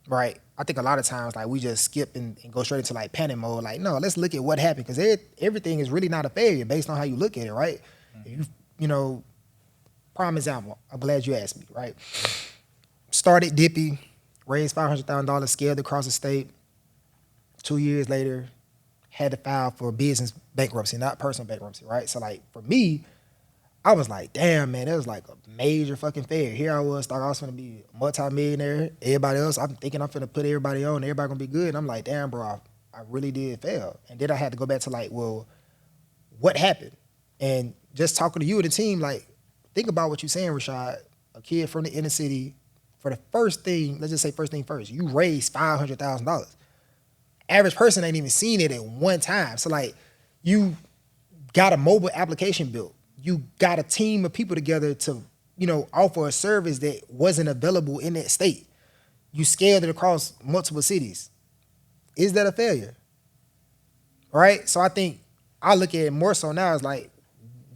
Speaker 1: right? I think a lot of times, like, we just skip and go straight into like panic mode. Like, no, let's look at what happened, because everything is really not a failure based on how you look at it, right? Mm-hmm. You know, prime example, I'm glad you asked me, right? Started dippy, raised $500,000, scaled across the state. 2 years later, had to file for business bankruptcy, not personal bankruptcy, right? So, like, for me, I was like, damn, man, that was like a major fucking failure. Here I was, thought I was gonna be a multi-millionaire. Everybody else, I'm thinking I'm finna put everybody on, everybody gonna be good. And I'm like, damn, bro, I really did fail. And then I had to go back to like, well, what happened? And just talking to you and the team, like, think about what you're saying, Rashad. A kid from the inner city, for the first thing, let's just say first thing first, you raised $500,000. Average person ain't even seen it at one time. So, like, you got a mobile application built. You got a team of people together to, you know, offer a service that wasn't available in that state. You scaled it across multiple cities. Is that a failure? Right? So I think I look at it more so now as like,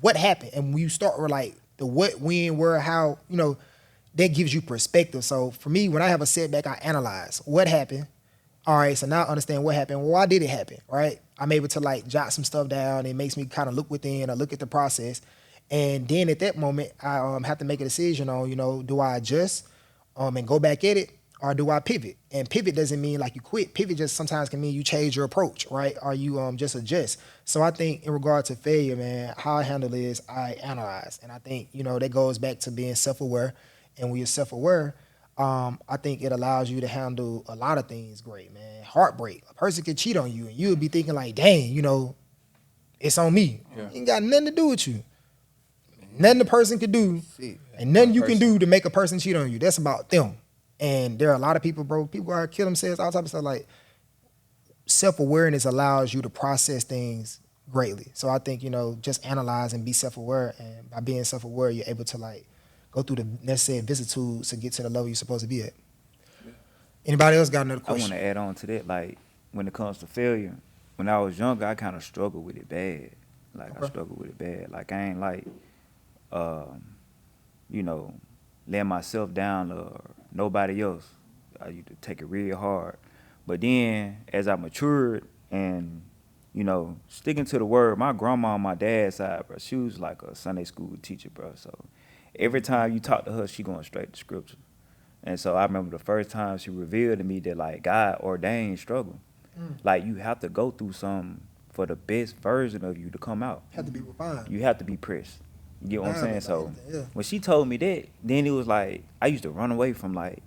Speaker 1: what happened? And when you start with like the what, when, where, how, you know, that gives you perspective. So for me, when I have a setback, I analyze what happened. All right, so now I understand what happened. Well, why did it happen, right? I'm able to like jot some stuff down. It makes me kind of look within or look at the process. And then at that moment, I have to make a decision on, you know, do I adjust and go back at it, or do I pivot? And pivot doesn't mean like you quit. Pivot just sometimes can mean you change your approach, right? Or you just adjust. So I think in regard to failure, man, how I handle it is I analyze. And I think, you know, that goes back to being self-aware. And when you're self-aware, I think it allows you to handle a lot of things great, man. Heartbreak. A person could cheat on you, and you would be thinking like, dang, you know, it's on me. Yeah. It ain't got nothing to do with you. Nothing the person could do, and nothing you can do to make a person cheat on you. That's about them. And there are a lot of people, bro, people are kill themselves, all type of stuff. Like, self-awareness allows you to process things greatly. So I think, you know, just analyze and be self-aware. And by being self-aware, you're able to like go through the necessary vicissitudes to get to the level you're supposed to be at. Yeah. Anybody else got another question?
Speaker 5: I want to add on to that. Like, when it comes to failure, when I was younger, I kind of struggled with it bad. Like, okay. I struggled with it bad. Like, I ain't like, you know, letting myself down or nobody else. I used to take it real hard. But then, as I matured and, you know, sticking to the word, my grandma on my dad's side, bro, she was like a Sunday school teacher, bro. So every time you talk to her, she going straight to scripture. And so I remember the first time she revealed to me that, like, God ordained struggle. Like, you have to go through something for the best version of you to come out.
Speaker 1: You have to be refined.
Speaker 5: You have to be pressed. You get what I'm saying? So when she told me that, then it was like, I used to run away from like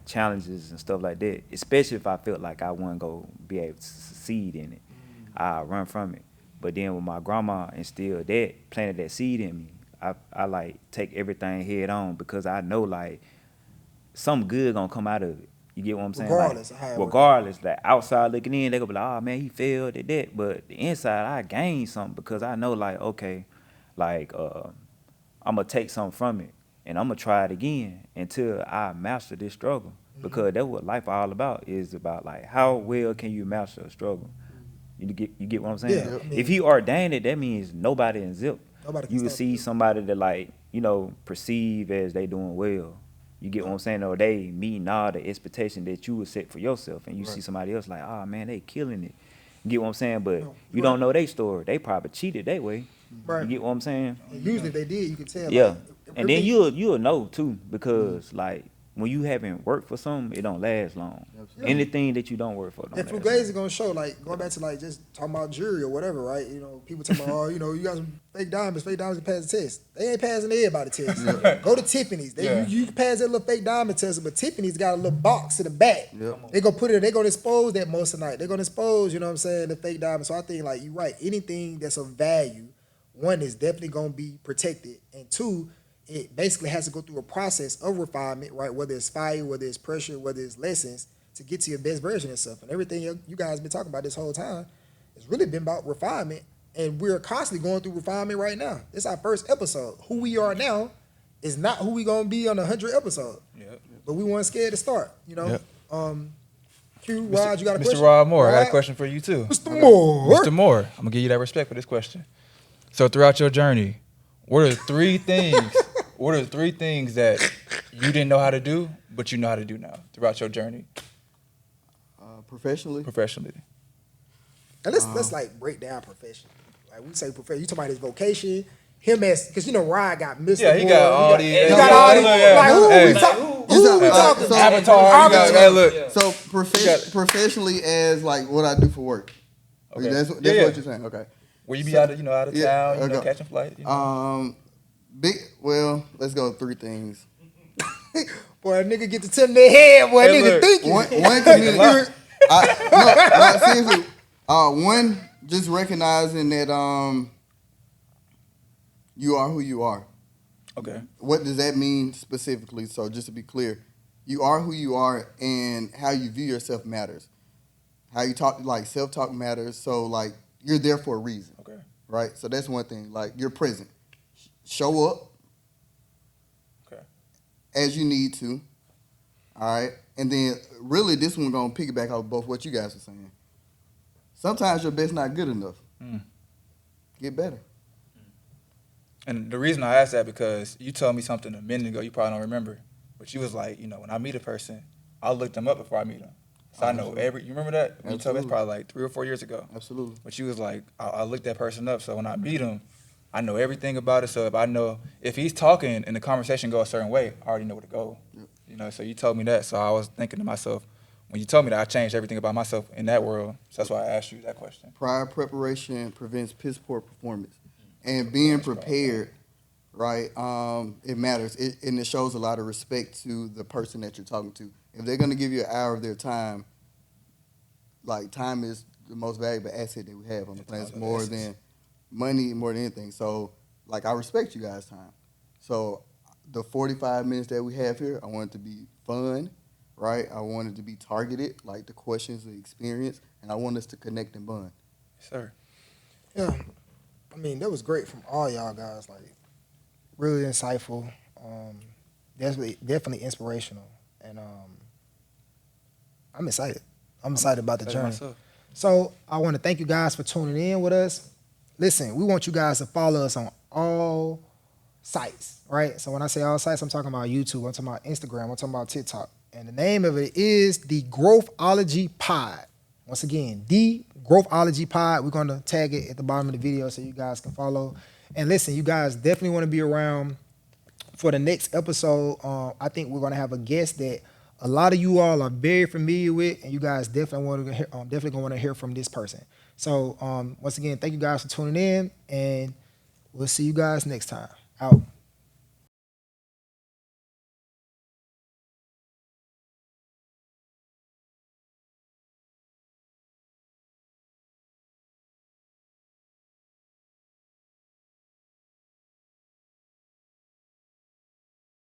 Speaker 5: challenges and stuff like that, especially if I felt like I wasn't going to be able to succeed in it. I run from it. But then when my grandma instilled that, planted that seed in me, I like take everything head on, because I know like something good going to come out of it. You get what I'm saying? Regardless, like outside looking in, they gonna be like, oh man, he failed at that. But the inside, I gained something, because I know like, okay, like I'm gonna take something from it and I'm gonna try it again until I master this struggle. Because that's what life all about, is about like how well can you master a struggle. You get what I'm saying? Yeah, I mean, if he ordained it, that means nobody in zip. You would see somebody that like, you know, perceive as they doing well. You get what I'm saying? Or they meeting all the expectation that you would set for yourself, and you see somebody else like, oh man, they killing it. You get what I'm saying? But you don't know their story. They probably cheated that way.
Speaker 1: Right.
Speaker 5: You get what I'm saying?
Speaker 1: And usually if they did, you can tell.
Speaker 5: Yeah.
Speaker 1: Like,
Speaker 5: And then you'll know too, because like when you haven't worked for something, it don't last long.
Speaker 3: Absolutely.
Speaker 5: Anything that you don't work for don't
Speaker 1: and
Speaker 5: last
Speaker 1: Fugazi gonna show, like, going back to like just talking about jury or whatever, right? You know, people talking about, oh, you know, you got some fake diamonds can pass the test. They ain't passing everybody test. Go to Tiffany's. You can pass that little fake diamond test, but Tiffany's got a little box in the back.
Speaker 3: Yep.
Speaker 1: They gonna put it. They gonna expose that most of the night. They're gonna expose, you know what I'm saying, the fake diamond. So I think like you're right. Anything that's of value, one, is definitely gonna be protected, and two, it basically has to go through a process of refinement, right? Whether it's fire, whether it's pressure, whether it's lessons, to get to your best version of stuff. And everything you guys been talking about this whole time has really been about refinement, and we're constantly going through refinement right now. This is our first episode. Who we are now is not who we gonna be on the 100th episode.
Speaker 2: Yep.
Speaker 1: But we weren't scared to start, you know.
Speaker 2: Yep.
Speaker 1: Q, Rod, you got a question?
Speaker 2: Mr. Rod Moore, I got
Speaker 1: Rod?
Speaker 2: a question for you too.
Speaker 1: Mr. Moore.
Speaker 2: Mr. Moore, I'm gonna give you that respect for this question. So throughout your journey, what are three things? What are three things that you didn't know how to do, but you know how to do now throughout your journey
Speaker 3: Professionally,
Speaker 1: And let's like break down profession. Like we say profession, you talking about his vocation, him as, because you know Rod got Mr.
Speaker 2: Yeah, he
Speaker 1: Moore,
Speaker 2: got all these.
Speaker 1: He got all these. Like who we talking?
Speaker 3: so-
Speaker 2: Avatar. You got, hey, look.
Speaker 3: So professionally, as like what I do for work.
Speaker 2: Okay.
Speaker 3: That's
Speaker 2: Yeah.
Speaker 3: what you're saying. Okay.
Speaker 2: Where you be out of town,
Speaker 3: Yeah, okay.
Speaker 2: catching flight.
Speaker 3: Well, let's go with three things.
Speaker 1: Boy, a nigga get to tell their head, boy,
Speaker 2: Hey,
Speaker 1: nigga
Speaker 2: look.
Speaker 1: thinking.
Speaker 3: One community. No, seriously. One, just recognizing that you are who you are.
Speaker 2: Okay.
Speaker 3: What does that mean specifically? So just to be clear, you are who you are, and how you view yourself matters. How you talk, like self-talk matters. So like you're there for a reason.
Speaker 2: Okay.
Speaker 3: Right? So that's one thing. Like you're present. Show up.
Speaker 2: Okay.
Speaker 3: As you need to. All right? And then really this one going to piggyback off both what you guys are saying. Sometimes your best not good enough. Get better.
Speaker 2: And the reason I asked that because you told me something a minute ago you probably don't remember, but you was like, when I meet a person, I'll look them up before I meet them. So I know you remember that? When you told me, that's probably like 3 or 4 years ago.
Speaker 3: Absolutely.
Speaker 2: But you was like, I look that person up, so when I meet him, I know everything about it. So if he's talking and the conversation go a certain way, I already know where to go. Yep. So you told me that, so I was thinking to myself, when you told me that, I changed everything about myself in that world. So that's why I asked you that question.
Speaker 3: Prior preparation prevents piss poor performance. And being prepared, right, it matters. And it shows a lot of respect to the person that you're talking to. If they're going to give you an hour of their time, like time is the most valuable asset that we have on the planet, more than money, more than anything. So, like, I respect you guys' time. So the 45 minutes that we have here, I want it to be fun, right? I want it to be targeted, like the questions, the experience, and I want us to connect and bond.
Speaker 2: Yes, sir.
Speaker 1: Yeah, I mean, that was great from all y'all guys. Like, really insightful. Definitely inspirational, and I'm excited. I'm excited about the journey.
Speaker 2: Myself.
Speaker 1: So I want to thank you guys for tuning in with us. Listen, we want you guys to follow us on all sites, right? So when I say all sites, I'm talking about YouTube, I'm talking about Instagram, I'm talking about TikTok. And the name of it is the Growthology Pod. Once again, the Growthology Pod. We're going to tag it at the bottom of the video so you guys can follow. And listen, you guys definitely want to be around for the next episode. I think we're going to have a guest that a lot of you all are very familiar with, and you guys definitely want to definitely going to want to hear from this person. So once again, thank you guys for tuning in, and we'll see you guys next time. Out.